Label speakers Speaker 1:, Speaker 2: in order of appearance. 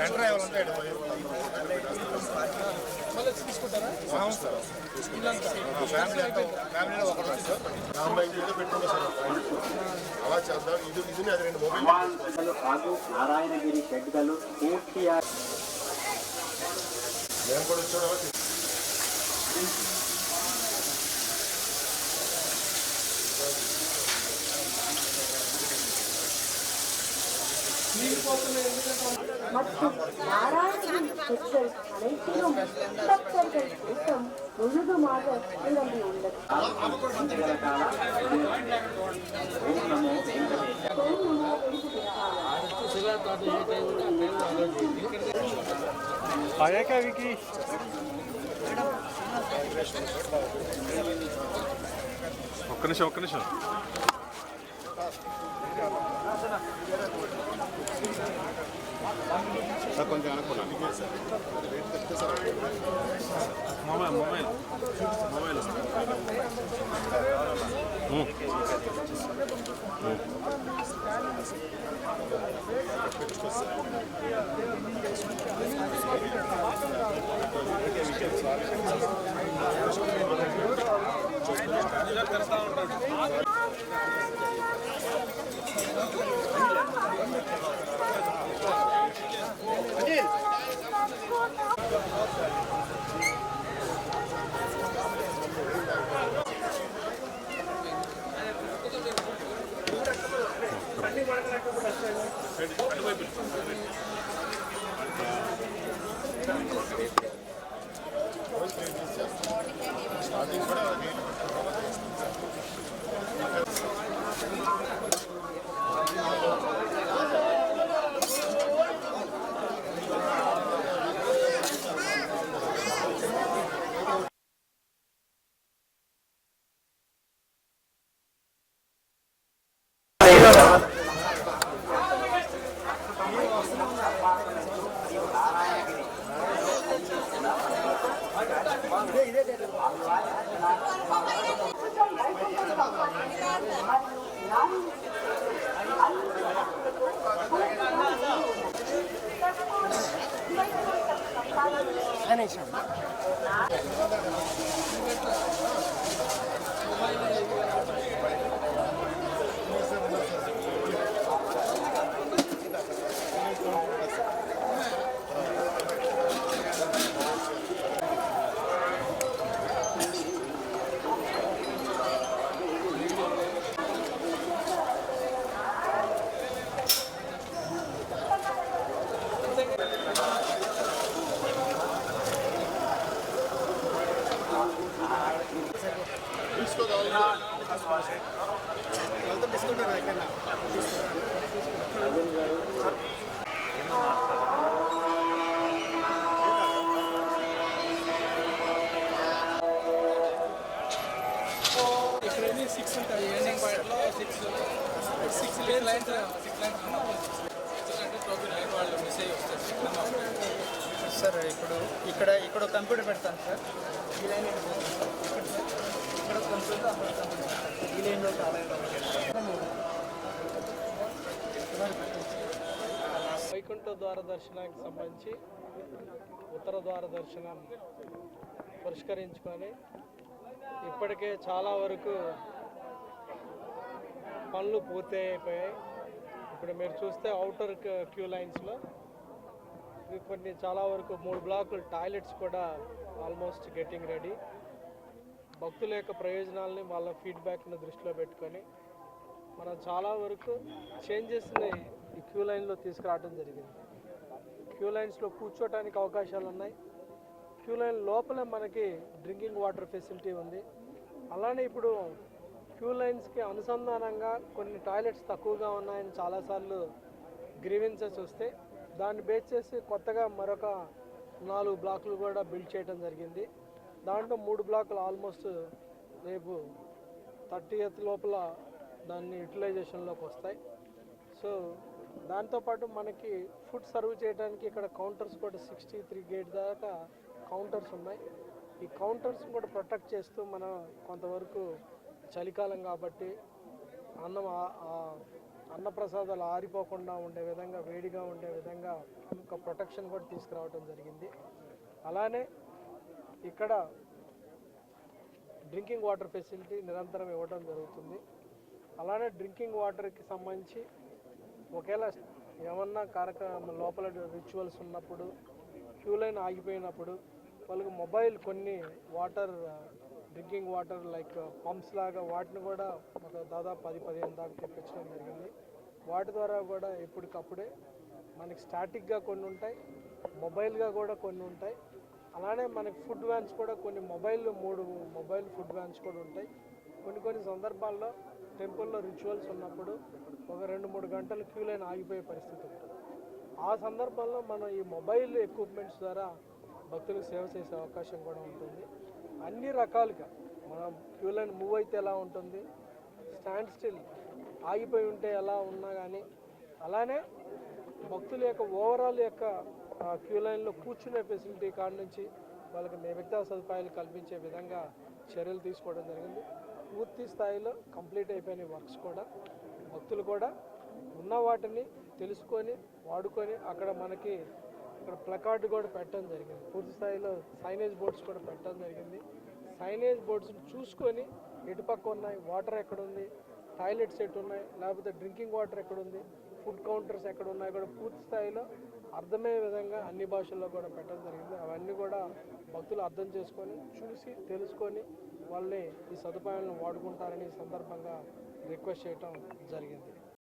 Speaker 1: Enter అయ్యాలంటే మళ్ళీ తీసుకుంటారా? ఫ్యామిలీలో ఒకటి వచ్చి సార్ 45 పెట్టుకుంటా సార్ అలా చేద్దాం. ఇది అది 2 మొబైల్
Speaker 2: ಹಾಗೂ ನಾರಾಯಣಗಿರಿ ಶೆಡ್ಗಳು ಪೂರ್ತಿಯಾಗಿ
Speaker 1: మేము కూడా వచ్చాడు.
Speaker 3: ಮತ್ತು ನಾರಾಯಣಗಿರಿ ಶೆಡ್ಗಳು அனைத்திலும் பக்தர்கள் கூட்டம் முழுதுமாக நிரம்பி உள்ளது.
Speaker 4: ఒక్క నిమిషం
Speaker 1: సార్ కొంచెం అనుకున్నాను
Speaker 4: మొబైల్
Speaker 5: సార్ ఇక్కడ కంప్యూటర్ పెడతాను సార్. ఈ లైన్ ఇక్కడ కంప్యూటర్ ఈ లైన్లో వైకుంఠ ద్వార దర్శనానికి సంబంధించి ఉత్తర ద్వార దర్శనం పరిష్కరించుకొని ఇప్పటికే చాలా వరకు పనులు పూర్తి అయిపోయాయి. ఇప్పుడు మీరు చూస్తే అవుటర్ క్యూ లైన్స్లో కొన్ని చాలా వరకు 3 బ్లాకులు టాయిలెట్స్ కూడా ఆల్మోస్ట్ గెట్టింగ్ రెడీ. భక్తుల యొక్క ప్రయోజనాలని వాళ్ళ ఫీడ్బ్యాక్ని దృష్టిలో పెట్టుకొని మనం చాలా వరకు చేంజెస్ని ఈ క్యూ లైన్లో తీసుకురావడం జరిగింది. క్యూ లైన్స్లో కూర్చోటానికి అవకాశాలు ఉన్నాయి. క్యూ లైన్ లోపలే మనకి డ్రింకింగ్ వాటర్ ఫెసిలిటీ ఉంది. అలానే ఇప్పుడు క్యూ లైన్స్కి అనుసంధానంగా కొన్ని టాయిలెట్స్ తక్కువగా ఉన్నాయని చాలాసార్లు గ్రీవెన్సెస్ వస్తే దాన్ని బేస్ చేసి కొత్తగా మరొక 4 బ్లాకులు కూడా బిల్డ్ చేయడం జరిగింది. దాంట్లో 3 బ్లాకులు ఆల్మోస్ట్ రేపు 30th లోపల దాన్ని యూటిలైజేషన్లోకి వస్తాయి. సో దాంతోపాటు మనకి ఫుడ్ సర్వ్ చేయడానికి ఇక్కడ కౌంటర్స్ కూడా 63 గేట్ దాకా కౌంటర్స్ ఉన్నాయి. ఈ కౌంటర్స్ కూడా ప్రొటెక్ట్ చేస్తూ మనం కొంతవరకు చలికాలం కాబట్టి అన్నం అన్నప్రసాదాలు ఆరిపోకుండా ఉండే విధంగా, వేడిగా ఉండే విధంగా ఒక ప్రొటెక్షన్ కూడా తీసుకురావడం జరిగింది. అలానే ఇక్కడ డ్రింకింగ్ వాటర్ ఫెసిలిటీ నిరంతరం ఇవ్వడం జరుగుతుంది. అలానే డ్రింకింగ్ వాటర్కి సంబంధించి ఒకవేళ ఏమన్నా కార్యక్రమం లోపల రిచువల్స్ ఉన్నప్పుడు, క్యూ లైన్ ఆగిపోయినప్పుడు వాళ్ళకి మొబైల్ కొన్ని water, drinking water like pumps లాగా వాటిని కూడా ఒక దాదాపు 10-15 దాకా తెప్పించడం జరిగింది. వాటి ద్వారా కూడా ఎప్పటికప్పుడే మనకి స్టాటిక్గా కొన్ని ఉంటాయి, మొబైల్గా కూడా కొన్ని ఉంటాయి. అలానే మనకి ఫుడ్ వ్యాన్స్ కూడా కొన్ని 3 మొబైల్ ఫుడ్ వ్యాన్స్ కూడా ఉంటాయి. కొన్ని సందర్భాల్లో టెంపుల్లో రిచువల్స్ ఉన్నప్పుడు ఒక 2-3 గంటలు క్యూ లైన్ ఆగిపోయే పరిస్థితి ఉంటుంది. ఆ సందర్భంలో మనం ఈ మొబైల్ ఎక్విప్మెంట్స్ ద్వారా భక్తులకు సేవ చేసే అవకాశం కూడా ఉంటుంది. అన్ని రకాలుగా మనం క్యూ లైన్ మూవ్ అయితే ఎలా ఉంటుంది, స్టాండ్ స్టిల్ ఆగిపోయి ఉంటే ఎలా ఉన్నా కానీ, అలానే భక్తుల యొక్క ఓవరాల్ యొక్క క్యూ లైన్లో కూర్చునే ఫెసిలిటీ కాడ నుంచి వాళ్ళకి మిగతా సదుపాయాలు కల్పించే విధంగా చర్యలు తీసుకోవడం జరిగింది. పూర్తి స్థాయిలో కంప్లీట్ అయిపోయిన వర్క్స్ కూడా భక్తులు కూడా ఉన్న వాటిని తెలుసుకొని వాడుకొని అక్కడ మనకి ఇక్కడ ప్లకార్డు కూడా పెట్టడం జరిగింది. పూర్తి స్థాయిలో సైనేజ్ బోర్డ్స్ కూడా పెట్టడం జరిగింది. సైనేజ్ బోర్డ్స్ని చూసుకొని ఎటుపక్క ఉన్నాయి, వాటర్ ఎక్కడుంది, టాయిలెట్స్ ఎటు ఉన్నాయి, లేకపోతే డ్రింకింగ్ వాటర్ ఎక్కడుంది, ఫుడ్ కౌంటర్స్ ఎక్కడ ఉన్నాయి కూడా పూర్తి స్థాయిలో అర్థమయ్యే విధంగా అన్ని భాషల్లో కూడా పెట్టడం జరిగింది. అవన్నీ కూడా భక్తులు అర్థం చేసుకొని చూసి తెలుసుకొని వాళ్ళని ఈ సదుపాయాలను వాడుకుంటారని ఈ సందర్భంగా రిక్వెస్ట్ చేయటం జరిగింది.